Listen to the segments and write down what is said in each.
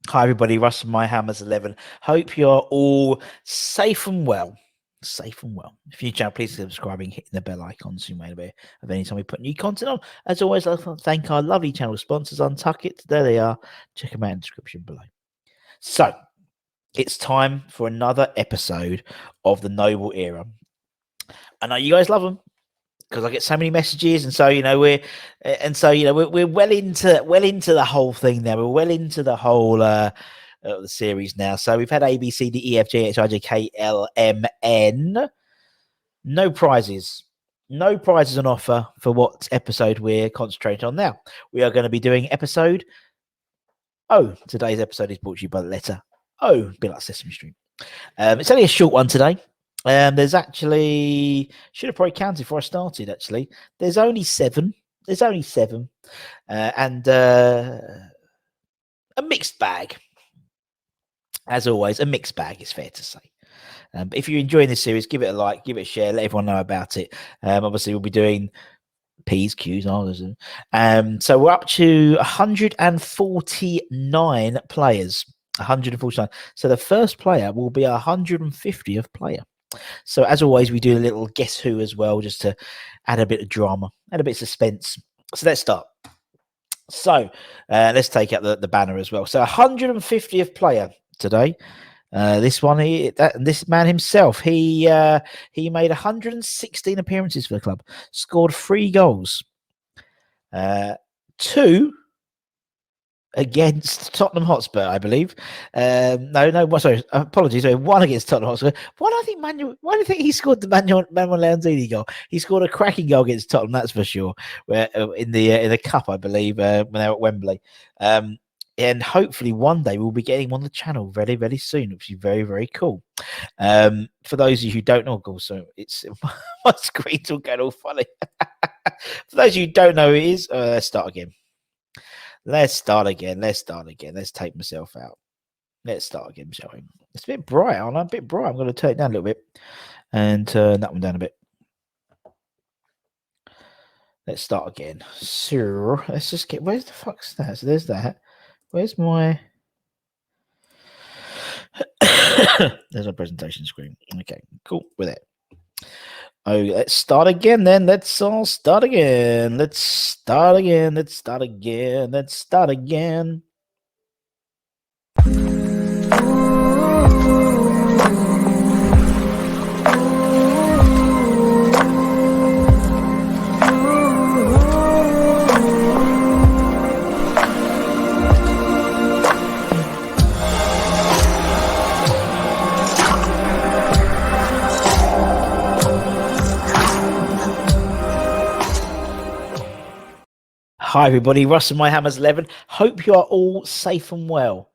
Hi, everybody. Russ from My Hammers 11. Hope you're all safe and well. Safe and well. If you're new channel, please subscribe and hitting the bell icon so you may be of any time we put new content on. As always, I'd like to thank our lovely channel sponsors, Untuck It. There they are. Check them out in the description below. So, it's time for another episode of the Noble Era. I know you guys love them, because I get so many messages, and so we're well into the whole thing now. We're well into the whole the series now. So we've had A, B, C, D, E, F, G, H, I, J, K, L, M, N. No prizes on offer for what episode we're concentrating on now. We are going to be doing episode O. Today's episode is brought to you by the letter O, a bit like Sesame Street. It's only a short one today. There's actually, should have probably counted before I started. Actually, there's only seven. And a mixed bag. As always, a mixed bag, it's fair to say. But if you're enjoying this series, give it a like, give it a share, let everyone know about it. Obviously, we'll be doing P's, Q's, R's. So we're up to 149 players. 149. So the first player will be 150th player. So as always, we do a little guess who as well, just to add a bit of drama, add a bit of suspense. So let's start. So let's take out the banner as well. So 150th player today. This man himself, he made 116 appearances for the club, scored 3 goals, 2 against Tottenham Hotspur, I believe. Sorry, apologies. Sorry, 1 against Tottenham Hotspur. Why do you think he scored the Manuel Lanzini goal? He scored a cracking goal against Tottenham, that's for sure. Where in the cup, I believe, when they were at Wembley. And hopefully one day we'll be getting him on the channel very, very soon, which is very, very cool. For those of you who don't know, so it's my screen's all going all funny. For those of you who don't know who it is, let's start again. Let's take myself out. Let's start again, shall we? It's a bit bright, aren't I? A bit bright. I'm going to turn it down a little bit and turn that one down a bit. Let's start again. So let's just get, where's the fuck's that? So there's that. Where's my... There's my presentation screen. Okay, cool. With it. Oh, let's start again then. Let's all start again. Let's start again. Hi, everybody. Russ and My Hammers 11. Hope you are all safe and well.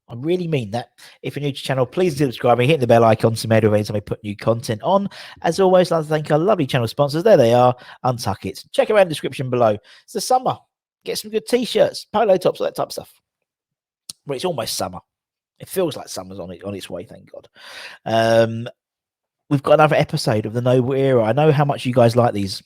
I really mean that. If you're new to the channel, please subscribe and hit the bell icon so you may put new content on. As always, I'd like to thank our lovely channel sponsors. There they are. Untuck It. Check them out in the description below. It's the summer. Get some good t-shirts, polo tops, all that type of stuff. Well, it's almost summer. It feels like summer's on its way, thank God. We've got another episode of the Noble Era. I know how much you guys like these.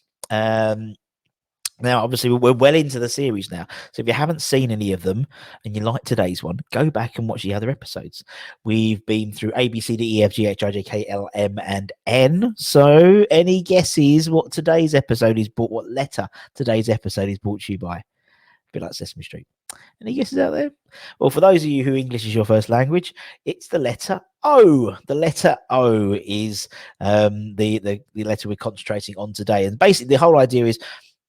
Now, obviously, we're well into the series now. So if you haven't seen any of them and you like today's one, go back and watch the other episodes. We've been through A, B, C, D, E, F, G, H, I, J, K, L, M, and N. So any guesses what today's episode is brought, what letter today's episode is brought to you by? A bit like Sesame Street. Any guesses out there? Well, for those of you who English is your first language, it's the letter O. The letter O is the letter we're concentrating on today. And basically, the whole idea is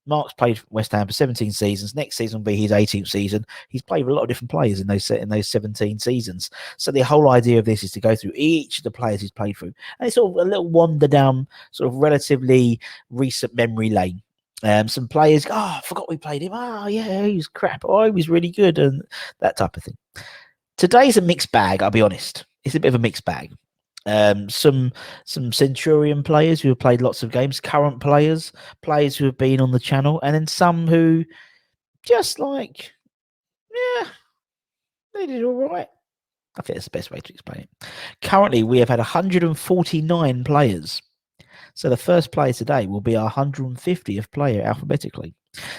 Mark's played for West Ham for 17 seasons. Next season will be his 18th season. He's played with a lot of different players in those 17 seasons. So the whole idea of this is to go through each of the players he's played through. And it's sort of a little wander down sort of relatively recent memory lane. Some players, I forgot we played him. Oh, yeah, he was crap. Oh, he was really good, and that type of thing. Today's a mixed bag, I'll be honest. It's a bit of a mixed bag. Some Centurion players who have played lots of games, current players who have been on the channel, and then some who just like, yeah, they did all right. I think that's the best way to explain it. Currently, we have had 149 players. So the first player today will be our 150th player alphabetically.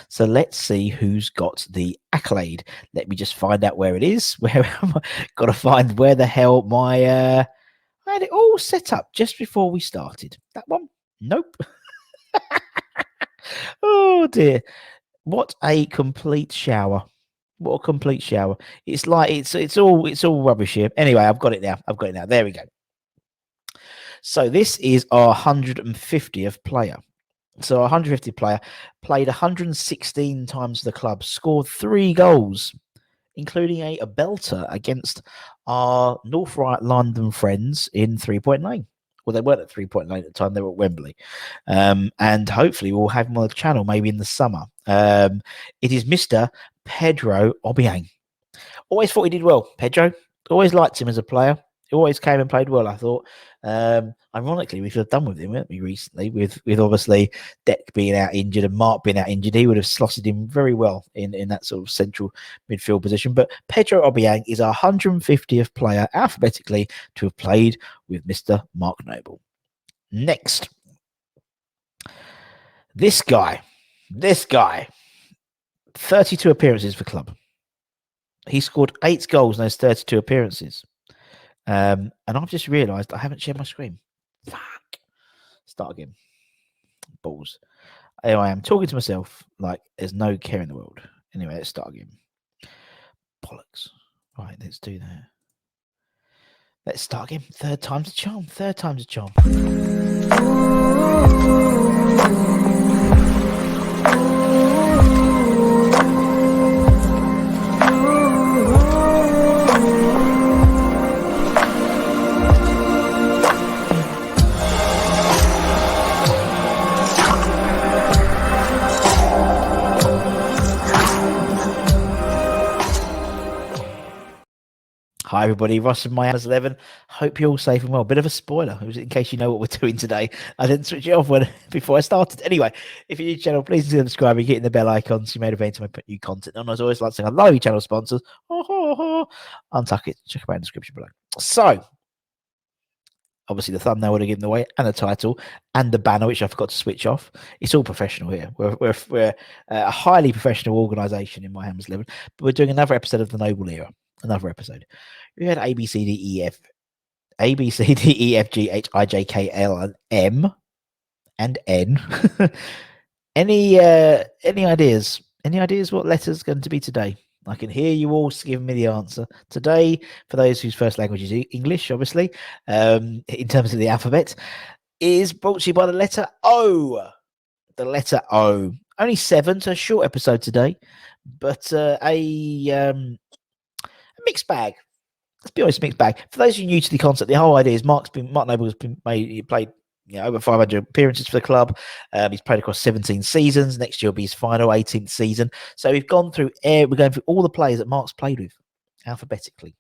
So let's see who's got the accolade. Let me just find out where it is. Where am I? Got to find where the hell my I had it all set up just before we started. That one? Nope. Oh dear. What a complete shower. What a complete shower. It's like it's all rubbish here. Anyway, I've got it now. I've got it now. There we go. So this is our 150th player. So 150th player played 116 times for the club, scored 3 goals, including a belter against our North Right London friends in 3-Point Lane. Well, they weren't at 3-Point Lane at the time; they were at Wembley, and hopefully we'll have him on the channel maybe in the summer. It is Mr. Pedro Obiang. Always thought he did well, Pedro. Always liked him as a player. He always came and played well, I thought. Ironically, we could have done with him, weren't we, recently, with obviously Deck being out injured and Mark being out injured. He would have slotted him very well in that sort of central midfield position. But Pedro Obiang is our 150th player alphabetically to have played with Mr. Mark Noble. Next. This guy, 32 appearances for club. He scored 8 goals in those 32 appearances. And I've just realised I haven't shared my screen. Fuck. Start again. Balls. Here I am talking to myself like there's no care in the world. Anyway, let's start again. Bollocks. Right, let's do that. Let's start again. Third time's a charm. Third time's a charm. Hi everybody, Ross and my Hammers 11. Hope you're all safe and well. Bit of a spoiler, in case you know what we're doing today. I didn't switch it off before I started. Anyway, if you're new to the channel, please subscribe and hitting the bell icon so you may have anytime I put new content on. As always, like saying hello, channel sponsors. Untuck it, check them out in the description below. So, obviously the thumbnail would have given away, and the title, and the banner, which I forgot to switch off. It's all professional here. We're a highly professional organisation in my Hammers 11, but we're doing another episode of the Noble Era. Another episode. We had A, B, C, D, E, F, G, H, I, J, K, L, and M, and N. Any ideas? Any ideas what letter's going to be today? I can hear you all giving me the answer. Today, for those whose first language is English, obviously, in terms of the alphabet, is brought to you by the letter O. The letter O. Only 7, so a short episode today, but a mixed bag. Let's be honest, mixed bag. For those of you new to the concept, the whole idea is Mark Noble has played over 500 appearances for the club. He's played across 17 seasons. Next year will be his final 18th season. So we're going through all the players that Mark's played with alphabetically.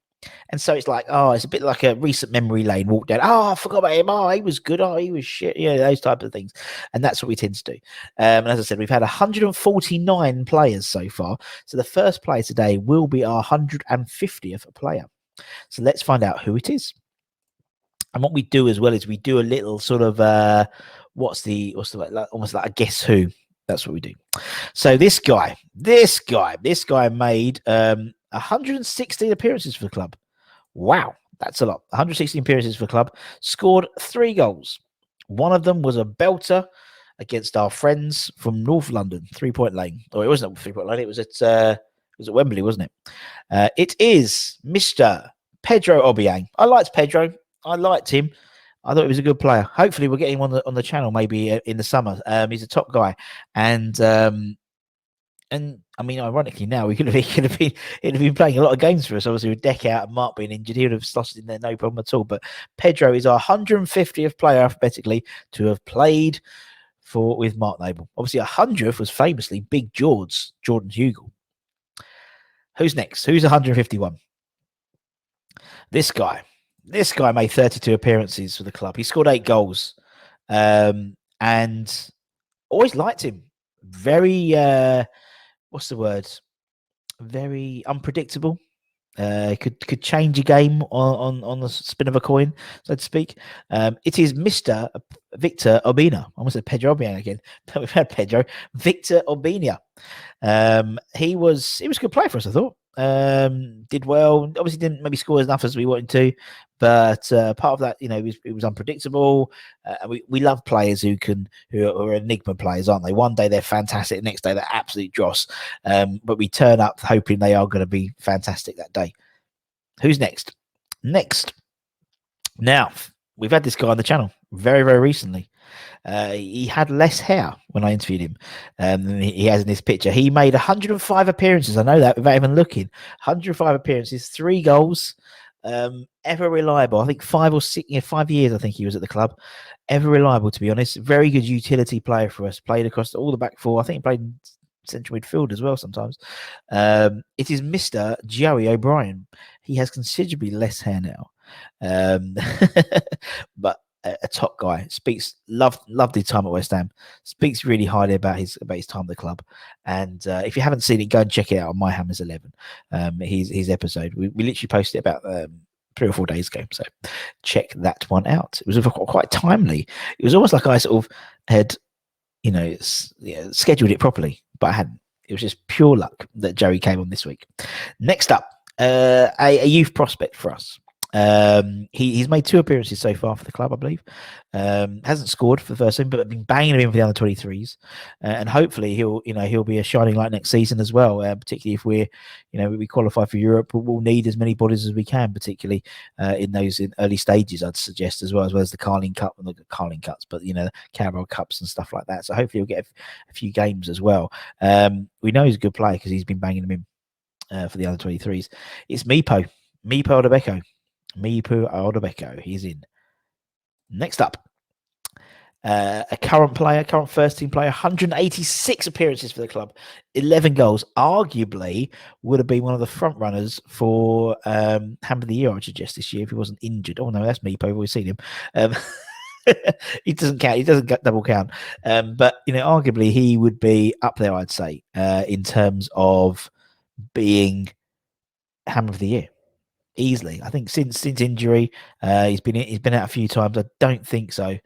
And so it's like, it's a bit like a recent memory lane walk down. I forgot about him. He was good. He was shit. Those types of things. And that's what we tend to do. And as I said, we've had 149 players so far. So the first player today will be our 150th player. So let's find out who it is. And what we do as well is we do a little sort of almost like a guess who. That's what we do. So this guy made 116 appearances for the club. Wow, that's a lot. 116 appearances for the club. Scored 3 goals. One of them was a belter against our friends from North London, 3-Point Lane. Or it wasn't 3-Point Lane. It was at Wembley, wasn't it? It is Mr. Pedro Obiang. I liked Pedro. I liked him. I thought he was a good player. Hopefully, we'll get him on the channel maybe in the summer. He's a top guy, and I mean, ironically, now he'd have been playing a lot of games for us. Obviously, with Deck out and Mark being injured, he would have slotted in there no problem at all. But Pedro is our 150th player alphabetically to have played with Mark Noble. Obviously, 100th was famously Big Jordan Hugel. Who's next? Who's 151? This guy made 32 appearances for the club. He scored 8 goals, and always liked him. Very, what's the word? Very unpredictable. Could change a game on the spin of a coin, so to speak. It is Mr. Victor Obina. I almost said Pedro Obina again. We've had Pedro. Victor Obina. He was a good player for us, I thought. Did well. Obviously, didn't maybe score enough as we wanted to, but part of that, it was unpredictable. We love players who are enigma players, aren't they? One day they're fantastic, the next day they're absolute dross. But we turn up hoping they are going to be fantastic that day. Who's next? Now, we've had this guy on the channel very, very recently. He had less hair when I interviewed him than he has in this picture. He made 105 appearances. I know that without even looking. 105 appearances, 3 goals. Ever reliable. I think 5 or 6, 5 years. I think he was at the club. Ever reliable, to be honest. Very good utility player for us. Played across all the back four. I think he played central midfield as well sometimes. It is Mr. Joey O'Brien. He has considerably less hair now, but a top guy. Loved his time at West Ham. Speaks really highly about his time at the club. And if you haven't seen it, go and check it out on My Hammers 11. His episode. We literally posted it about 3 or 4 days ago. So check that one out. It was quite timely. It was almost like I sort of had scheduled it properly, but I hadn't. It was just pure luck that Joey came on this week. Next up, a youth prospect for us. He's made 2 appearances so far for the club, I believe. Hasn't scored for the first team, but been banging him in for the under 23s, and hopefully he'll be a shining light next season as well. Particularly if we qualify for Europe, we'll need as many bodies as we can, particularly in those early stages. I'd suggest as well as the Carling Cup and the Carling Cups, but the Carabao Cups and stuff like that. So hopefully he'll get a few games as well. We know he's a good player because he's been banging them in for the under 23s. It's Mipo Odebeko. Mipo Odebeko, he's in. Next up, a current first team player, 186 appearances for the club, 11 goals. Arguably would have been one of the front runners for Ham of the Year, I would suggest, this year if he wasn't injured. Oh no, that's Mipo. We've always seen him. He doesn't count. He doesn't double count. But arguably he would be up there, I'd say, in terms of being Ham of the Year. Easily, I think since injury, he's been out a few times. I don't think so,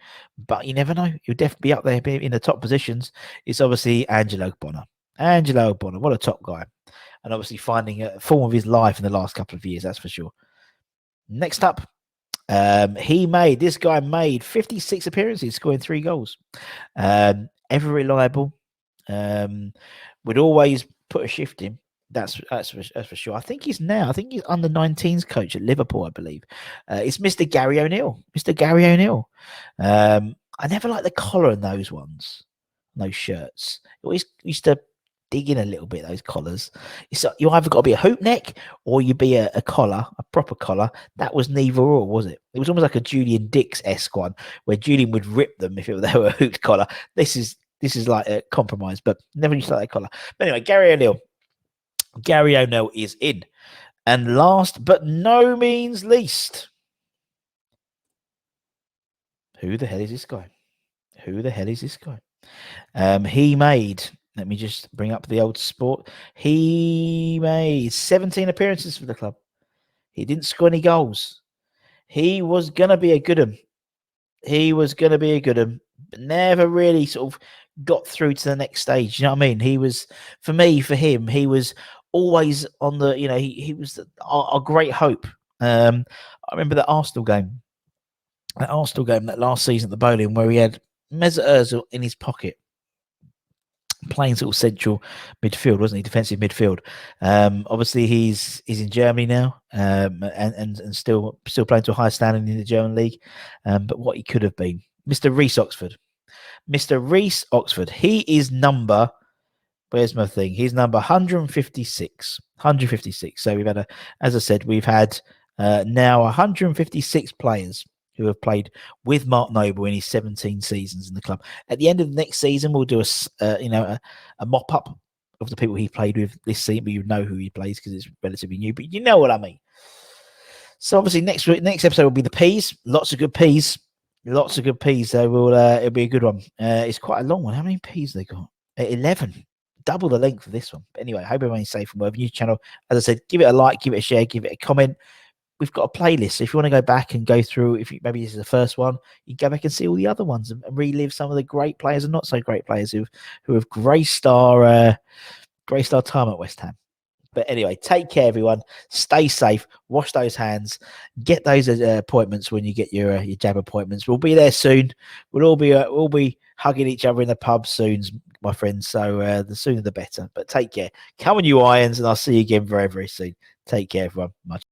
but you never know. He'll definitely be up there in the top positions. It's obviously Angelo Bonner. What a top guy, and obviously finding a form of his life in the last couple of years. That's for sure. Next up, this guy made 56 appearances, scoring 3 goals. Ever reliable. Would always put a shift in. That's for sure. I think he's under 19s coach at Liverpool, I believe. It's Mr. Gary O'Neill. I never liked the collar in those shirts. It always used to dig in a little bit, those collars. You either got to be a hoop neck or you be a collar, a proper collar. That was neither or, was it? It was almost like a Julian Dix-esque one, where Julian would rip them if they were a hooped collar. This is like a compromise, but never used to like that collar. But anyway, Gary O'Neill is in. And last but no means least, who the hell is this guy? He made, let me just bring up the old sport. He made 17 appearances for the club. He didn't score any goals. He was going to be a good one. But never really sort of got through to the next stage. You know what I mean? He was, for him, he was always on the, he was our great hope. I remember that Arsenal game that last season at the Bowling, where he had Mesut Ozil in his pocket, playing sort of central midfield, wasn't he? Defensive midfield. Obviously he's in Germany now, and still playing to a high standing in the German league. But what he could have been, Mr. Reece Oxford. He is number. Where's my thing? He's number 156. 156. So we've had now 156 players who have played with Mark Noble in his 17 seasons in the club. At the end of the next season, we'll do a mop up of the people he played with this season. But you know who he plays because it's relatively new. But you know what I mean. So obviously next episode will be the peas. Lots of good peas. So it'll be a good one. It's quite a long one. How many peas they got? 11. Double the length of this one. But anyway, I hope everyone's safe and well. New channel. As I said, give it a like, give it a share, give it a comment. we've got a playlist. So if you want to go back and go through, if you, maybe this is the first one, you can go back and see all the other ones and relive some of the great players and not so great players who have graced our time at West Ham. But anyway, take care, everyone. Stay safe. Wash those hands. Get those appointments when you get your jab appointments. We'll be there soon. We'll be hugging each other in the pub soon, my friends. So the sooner the better. But take care. Come on, you irons, and I'll see you again very, very soon. Take care, everyone. Much.